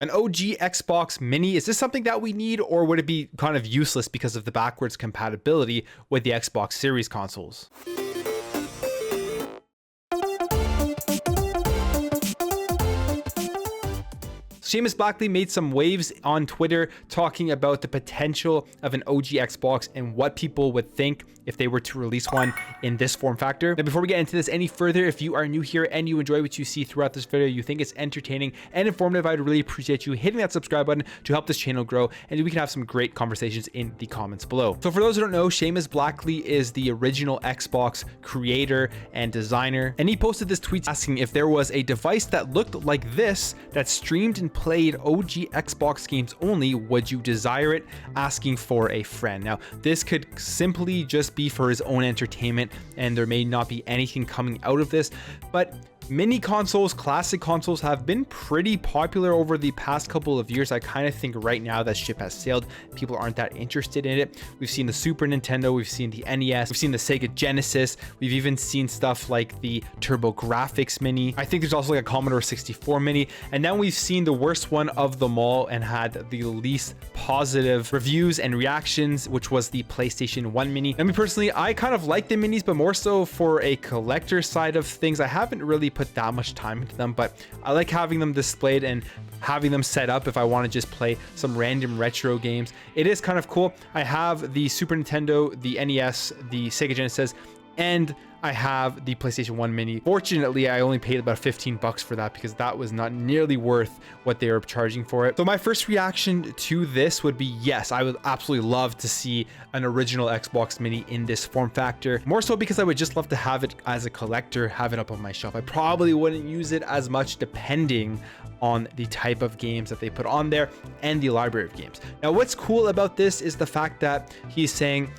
An OG Xbox Mini, is this something that we need, or would it be kind of useless because of the backwards compatibility with the Xbox Series consoles? Seamus Blackley made some waves on Twitter talking about the potential of an OG Xbox and what people would think if they were to release one in this form factor. Now, before we get into this any further, if you are new here and you enjoy what you see throughout this video, you think it's entertaining and informative, I'd really appreciate you hitting that subscribe button to help this channel grow, and we can have some great conversations in the comments below. So for those who don't know, Seamus Blackley is the original Xbox creator and designer, and he posted this tweet asking if there was a device that looked like this that streamed and played OG Xbox games only, would you desire it? Asking for a friend. Now, this could simply just be for his own entertainment, and there may not be anything coming out of this, but mini consoles, classic consoles, have been pretty popular over the past couple of years. I kind of think right now that ship has sailed. People aren't that interested in it. We've seen the Super Nintendo, we've seen the NES, we've seen the Sega Genesis, we've even seen stuff like the TurboGrafx Mini. I think there's also like a Commodore 64 Mini, and then we've seen the worst one of them all and had the least positive reviews and reactions, which was the PlayStation 1 Mini. I mean, personally, I kind of like the minis, but more so for a collector side of things. I haven't really put that much time into them, but I like having them displayed and having them set up if I want to just play some random retro games. It is kind of cool. I have the Super Nintendo, the NES, the Sega Genesis, and I have the PlayStation 1 Mini. Fortunately, I only paid about 15 bucks for that because that was not nearly worth what they were charging for it. So my first reaction to this would be yes, I would absolutely love to see an original Xbox Mini in this form factor. More so because I would just love to have it as a collector, have it up on my shelf. I probably wouldn't use it as much depending on the type of games that they put on there and the library of games. Now, what's cool about this is the fact that he's saying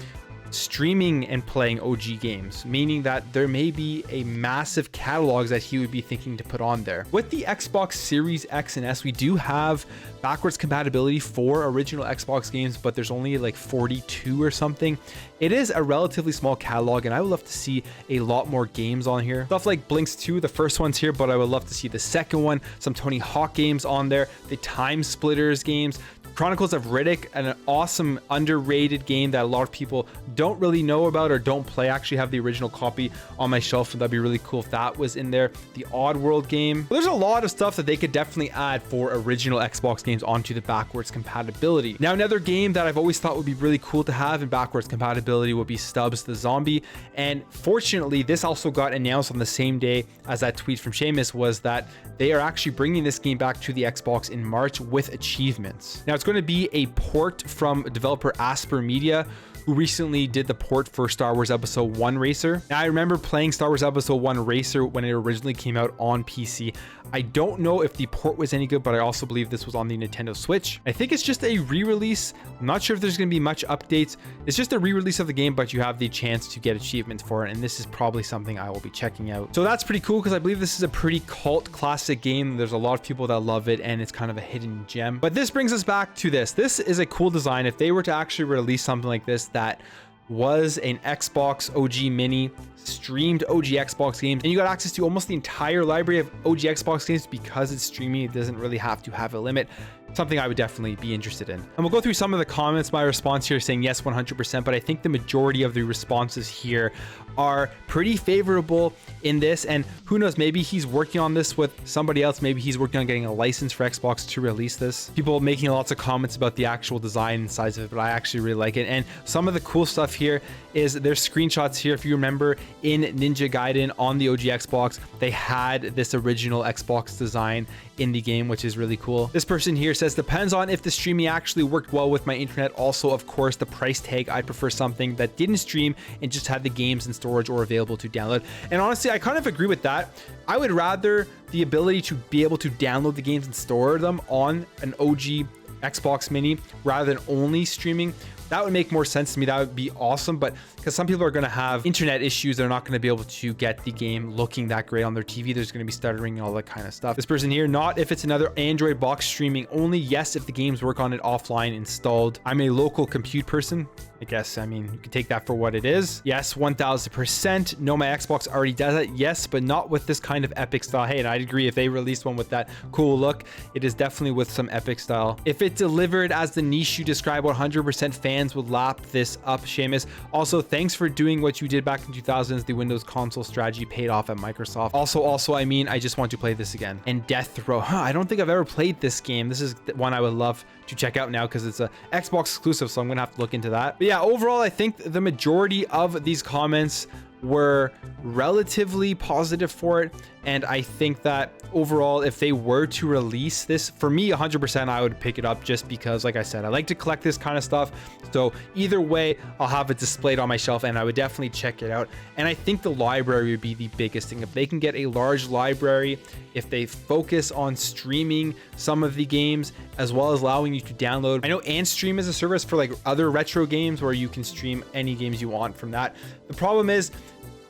streaming and playing OG games, meaning that there may be a massive catalog that he would be thinking to put on there. With the Xbox Series X and S, we do have backwards compatibility for original Xbox games, but there's only like 42 or something. It is a relatively small catalog, and I would love to see a lot more games on here. Stuff like Blinks 2, the first one's here, but I would love to see the second one, some Tony Hawk games on there, the Time Splitters games, Chronicles of Riddick, an awesome underrated game that a lot of people don't really know about or don't play. I actually have the original copy on my shelf, and that'd be really cool if that was in there. The Oddworld game. There's a lot of stuff that they could definitely add for original Xbox games onto the backwards compatibility. Now, another game that I've always thought would be really cool to have in backwards compatibility would be Stubbs the Zombie, and fortunately this also got announced on the same day as that tweet from Seamus, was that they are actually bringing this game back to the Xbox in March with achievements. Now, it's going to be a port from developer Asper Media, who recently did the port for Star Wars Episode 1 Racer. Now, I remember playing Star Wars Episode 1 Racer when it originally came out on PC. I don't know if the port was any good, but I also believe this was on the Nintendo Switch. I think it's just a re-release. I'm not sure if there's going to be much updates. It's just a re-release of the game, but you have the chance to get achievements for it, and this is probably something I will be checking out. So that's pretty cool because I believe this is a pretty cult classic game. There's a lot of people that love it, and it's kind of a hidden gem. But this brings us back to this. This is a cool design. If they were to actually release something like this that was an Xbox OG Mini, streamed OG Xbox games, and you got access to almost the entire library of OG Xbox games because it's streaming, it doesn't really have to have a limit, something I would definitely be interested in. And we'll go through some of the comments. My response here saying yes 100%, but I think the majority of the responses here are pretty favorable in this, and who knows, maybe he's working on this with somebody else. Maybe he's working on getting a license for Xbox to release this. People making lots of comments about the actual design and size of it, but I actually really like it. And some of the cool stuff here is there's screenshots here. If you remember in Ninja Gaiden on the OG Xbox, they had this original Xbox design in the game, which is really cool. This person here says, depends on if the streaming actually worked well with my internet. Also, of course, the price tag. I'd prefer something that didn't stream and just had the games in storage or available to download. And honestly, I kind of agree with that. I would rather the ability to be able to download the games and store them on an OG Xbox Mini rather than only streaming. That would make more sense to me. That would be awesome. But because some people are going to have internet issues, they're not going to be able to get the game looking that great on their TV. There's going to be stuttering and all that kind of stuff. This person here, not if it's another Android box streaming only. Yes, if the games work on it offline installed. I'm a local compute person. I guess, I mean, you can take that for what it is. Yes, 1000%. No, my Xbox already does it. Yes, but not with this kind of epic style. Hey, and I'd agree if they released one with that cool look, it is definitely with some epic style. If it delivered as the niche you describe, 100% fans would lap this up, Seamus. Also, thanks for doing what you did back in 2000s. The Windows console strategy paid off at Microsoft. Also, I mean, I just want to play this again. And Death Row. I don't think I've ever played this game. This is one I would love to check out now because it's a Xbox exclusive, so I'm gonna have to look into that. But yeah, overall, I think the majority of these comments were relatively positive for it, and I think that overall, if they were to release this, for me 100% I would pick it up, just because, like I said, I like to collect this kind of stuff. So either way, I'll have it displayed on my shelf and I would definitely check it out. And I think the library would be the biggest thing. If they can get a large library, if they focus on streaming some of the games as well as allowing you to download, I know Antstream is a service for like other retro games where you can stream any games you want from that. The problem is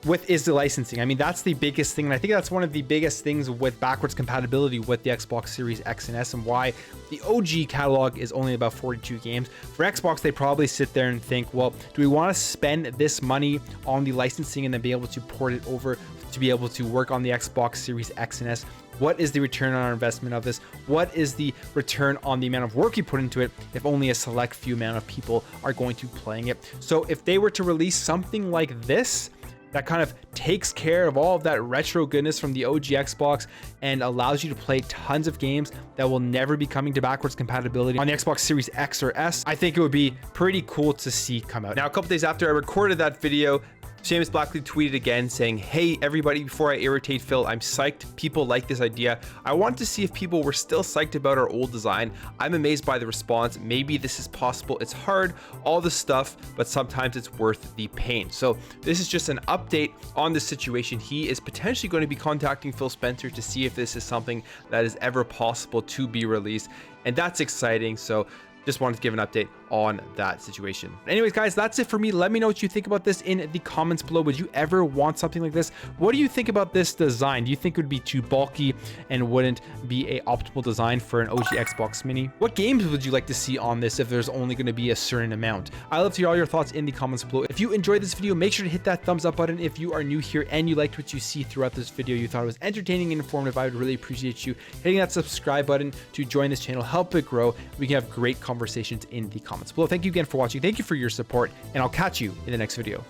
the licensing. I mean, that's the biggest thing, and I think that's one of the biggest things with backwards compatibility with the Xbox Series X and S, and why the OG catalog is only about 42 games. For Xbox, they probably sit there and think, well, do we want to spend this money on the licensing and then be able to port it over to be able to work on the Xbox Series X and S? What is the return on our investment of this? What is the return on the amount of work you put into it if only a select few amount of people are going to be playing it? So if they were to release something like this, that kind of takes care of all of that retro goodness from the OG Xbox and allows you to play tons of games that will never be coming to backwards compatibility on the Xbox Series X or S, I think it would be pretty cool to see come out. Now, a couple days after I recorded that video, Seamus Blackley tweeted again saying, "Hey everybody, before I irritate Phil, I'm psyched. People like this idea. I wanted to see if people were still psyched about our old design. I'm amazed by the response. Maybe this is possible. It's hard, all the stuff, but sometimes it's worth the pain." So this is just an update on the situation. He is potentially going to be contacting Phil Spencer to see if this is something that is ever possible to be released, and that's exciting. So just wanted to give an update on that situation. Anyways, guys, that's it for me. Let me know what you think about this in the comments below. Would you ever want something like this? What do you think about this design? Do you think it would be too bulky and wouldn't be a optimal design for an OG Xbox Mini? What games would you like to see on this if there's only going to be a certain amount? I love to hear all your thoughts in the comments below. If you enjoyed this video, make sure to hit that thumbs up button. If you are new here and you liked what you see throughout this video, you thought it was entertaining and informative, I would really appreciate you hitting that subscribe button to join this channel, help it grow. We can have great conversations in the comments below. Thank you again for watching. Thank you for your support, and I'll catch you in the next video.